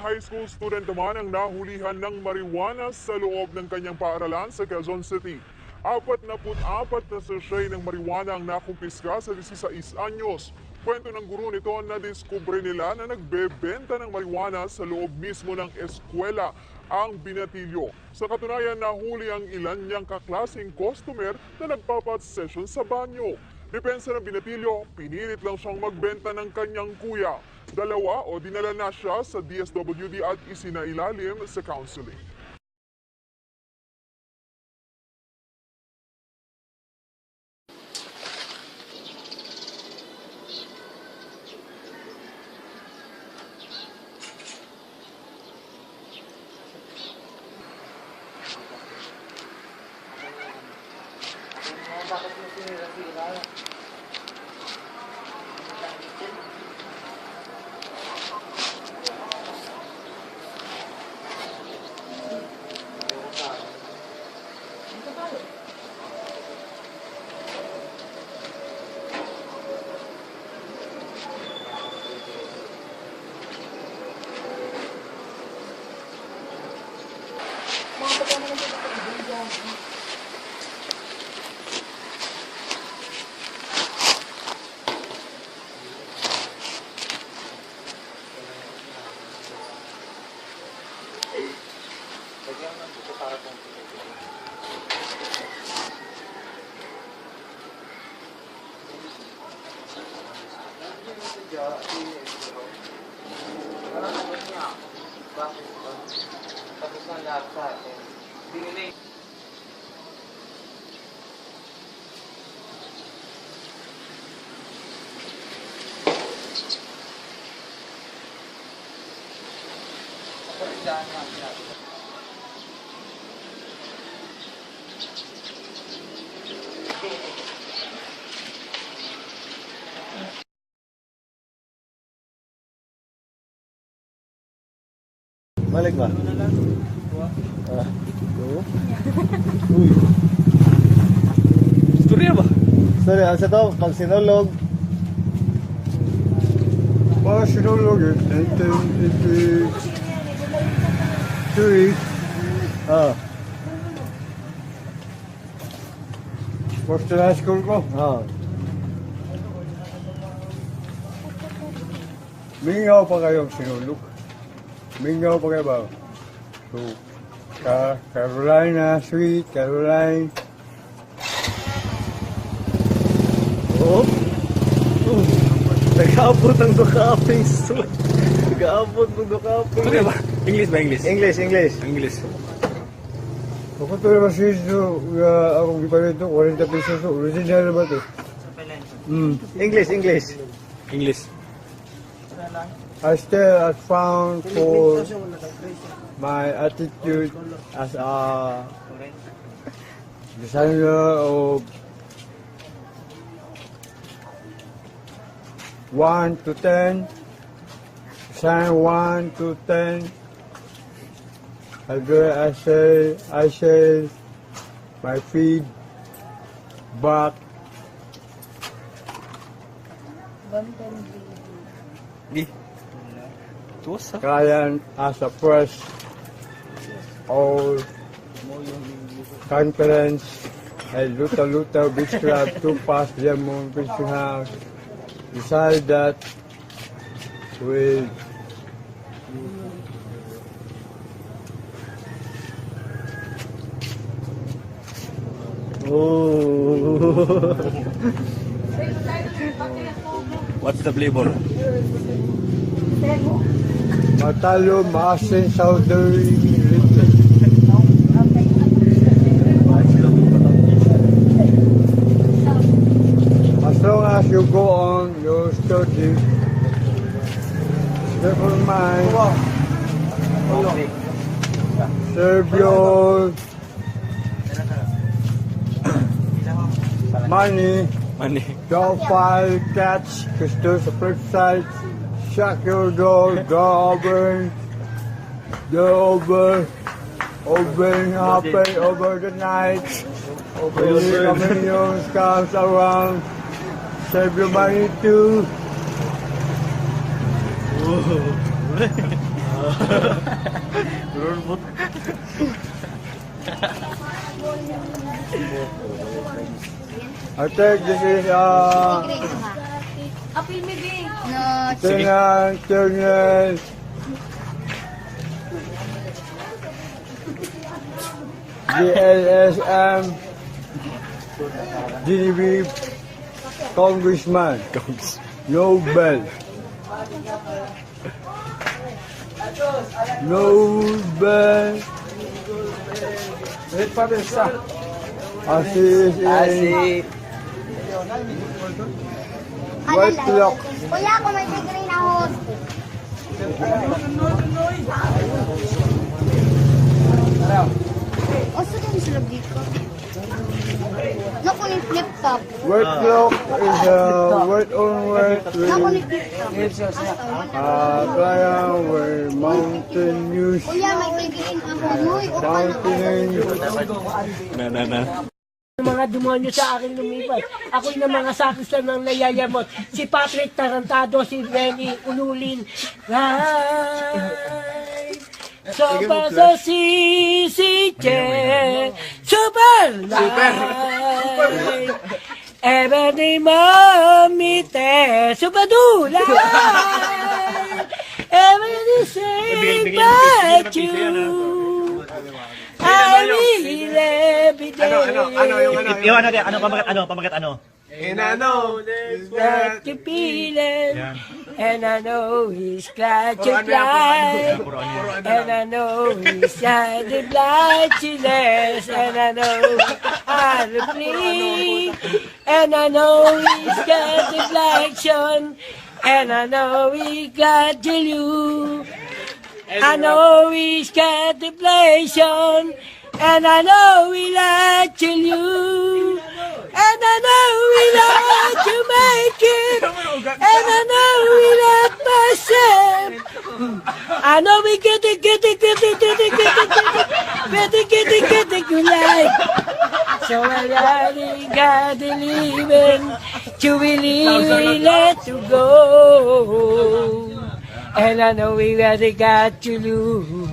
high school student naman ang nahulihan ng marijuana sa loob ng kanyang paaralan sa Quezon City. 44 na sachet ng marijuana ang nakumpiska sa 16 anyos. Kwento ng guro nito na diskubre nila na nagbebenta ng marijuana sa loob mismo ng eskwela ang binatilyo. Sa katunayan, nahuli ang ilan niyang kaklaseng customer na nagpapat-session sa banyo. Depensa ng binatilyo, pinilit lang siyang magbenta ng kanyang kuya. Dalawa o dinala na siya sa DSWD at isinailalim sa counseling. Tapos na lahat sa atin. Binili. Balik ba? Uy. Istorya ba? Sorry, asa to? Pag sinulog. Pag sinulog yun, 1983. Oh. First na high school ko. Oh. Mingaw pa kayong sinulog. Mingaw pa kayo ba? So, Carolina, Sweet, Caroline. Oh. Nag-aabot ang dukaping suit. Nag-aabot ang dukaping. Istorya ba? English ba? English? English, English. English. Ako ito naman siso, akong iparito, 40 pesos. Original ba ito? English, English. English. I still found for my attitude as a designer of 1 to 10. Sign 1 to 10. I say my feet back. Di. Tuwas ha? Client as a first or conference at Luta Beach Club to pass Lemon Fishing House. Decide that with What's the flavor? Matalo, Maasin, Southern as long as you go on your study, never mind, serve your money, don't file catch, crystals of website, shut your door, open happen over the night, millions comes around, save your money too. I think this is Apil mi bing. Tingnan. GLSM DB Congressman Nobel Asi White Lock. Kuya, kung may green ako. O, saan yung silog dito? Naku ni flip top. White Lock is a word on word Naku ni with flip top. playa where mountain news Kuya, may green ako. Uy, mountain Na. Mga demonyo sa akin lumipas. Ako'y na mga sakis lang ng nayayamot. Si Patrick Tarantado, si Renny Ululin. Right. Sopa sa sisiche. Super light. Ebony mamite. Super dulay. Ebony say but you. I will every day. Pamagat ano? And I know That you feeling, and I know he's glad you fly, and I know he's shining blindness, and I know how to bleed, and I know he's got the reflection, and I know he got to you. I know he's got the inflation, and I know we like to you, and I know we like to make it, and I know we like myself. I know we get it, you like. So I really got to leave it, to believe we let you go. And I know we really got to lose.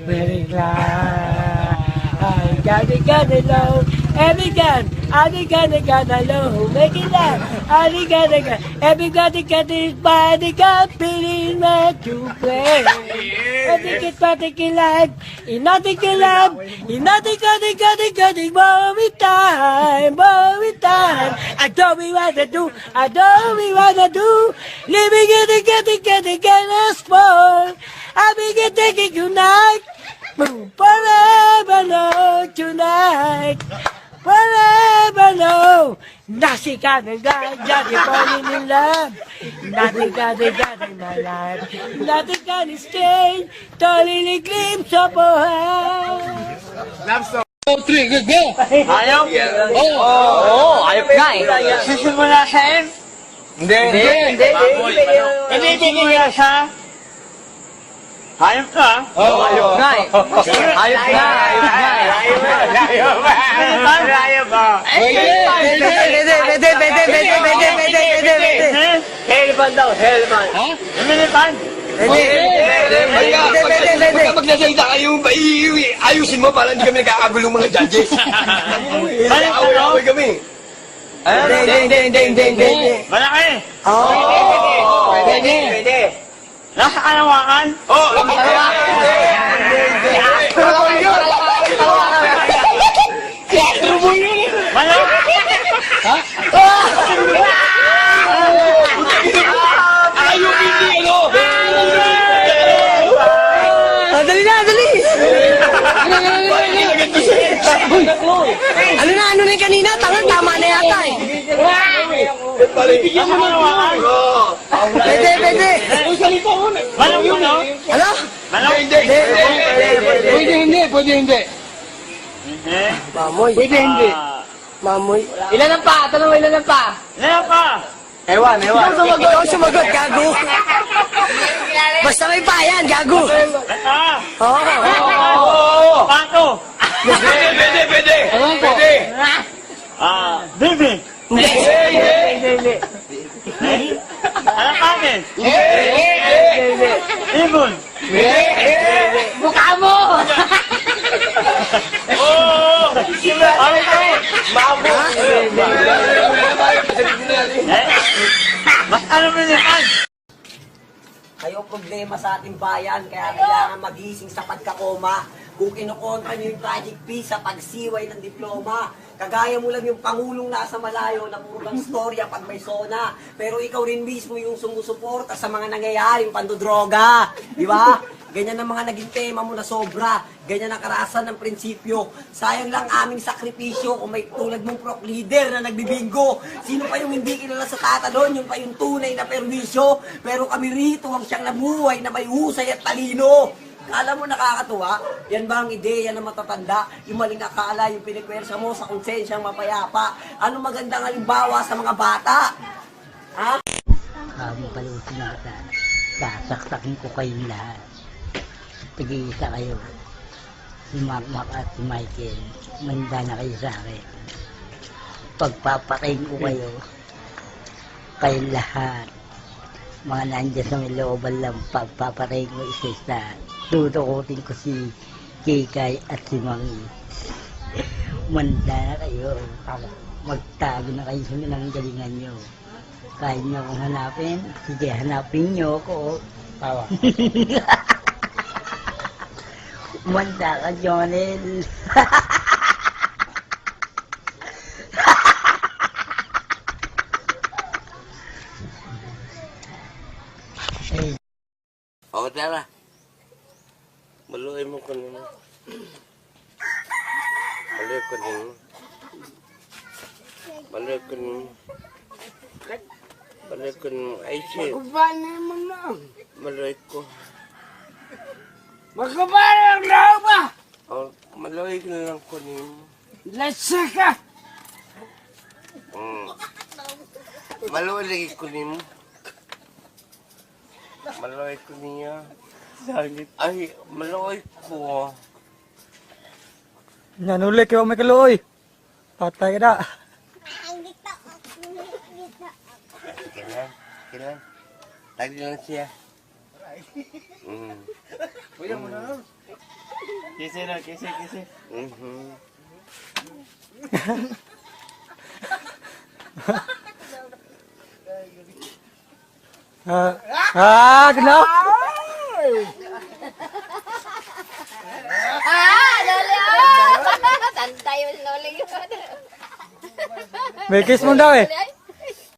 Very glad. I got it low. Every gun, I got it low. Make it loud. I got it. Everybody got his body got feeling meant to play. I think it's particular. In nothing can love. In nothing got it. More with time. I don't we want to do. Living it, get us more. I begin taking you night. Forever know tonight. Forever know. Nothing got it, just falling in love. Nothing got it in my life. Nothing got it stay. Totally glimpse of a heart. Ayaw? Oo, ayaw nga eh. Sisimula siya eh. Hindi. Ibibigay niya siya. Hayop ka? Oo, hayop nga eh. Hayop nga. Pwede. Hellman daw, Hellman. Ha? Hellman? Pagka magnasalita kayo, ayusin mo para hindi kami nagkakagulong mga judges. Away kami. Hindi. Malaki. Pwede. Nasa kalawakan? Oo. Teatro mo yun. Malaki. Ha? Ayaw hindi, ano? Dali! Ano na yung kanina? Tama na yata eh. Bigyan mo na naman. Pwede. Malaki yun, no? Ano? Malaki. Pwede hindi. Mamoy. Pwede hindi. Mamoy. Ilan ang pa? Tanong mo ilan ang pa? Ilan pa? Ewan. Ikaw sumagot, gago. Basta may pa yan, gago. Oo. Pato. Pwede. Bibi. Hindi. Alakanin. Ibon. mukha mo! Mas ano mo yan? Kayo problema sa ating bayan, kaya kailangan magising sa pagkakoma. Kung kinukontra nyo yung Project P sa pagsiway ng diploma, kagaya mo lang yung Pangulong nasa malayo na puro kang storya pag may sona. Pero ikaw rin mismo yung sumusuporta sa mga nangyayaring pandodroga. Di ba? Ganyan ang mga naging tema mo na sobra. Ganyan ang karasan ng prinsipyo. Sayang lang aming sakripisyo kung may tulad mong prop leader na nagbibingo. Sino pa yung hindi kilala sa tatalon? Yung pa yung tunay na perwisyo. Pero kami rito ang siyang nabuhay na may husay at talino. Alam mo nakakatuwa? Yan ba ang ideya na matatanda? Yung maling akala, yung pinagwersa mo sa konsensyang mapayapa. Ano magandang halimbawa sa mga bata? Ha? Habang kalusin nata, sasaksakin ko kayong lahat. Tig-iisa kayo. Si Makmak at si Michael, manda na kayo sa akin. Pagpapatayin ko kayo, kayong lahat. Mga nandiyan sa may looban lang, pagpapatayin ko isa-isa. Tutukutin ko si Kikay at si Mangi. Manda na kayo. Magtago na kayo sa galingan nyo. Kaya nyo akong hanapin, sige hanapin nyo ako. Tawa. Manda ka, Jonel. O, tara. Maluin mo ko nimo. Maluin ko nimo. Maluin ko nimo. Maluin ko nimo. Ay, shit. Magkabala naman na. Maluin ko. Magkabala ang lao ba? O, maluin ko na lang ko nimo. Lasa ka. Maluin lagi ko nimo. Maluin ko niya. Ay, maluin ko. Nanulik yung may kaluoy. Patay ka na. Kailan? Tagi lang siya. Kuya mo na. Kisi na, kisi. Ginaw. Tantay yung loli. May kiss mo daw eh.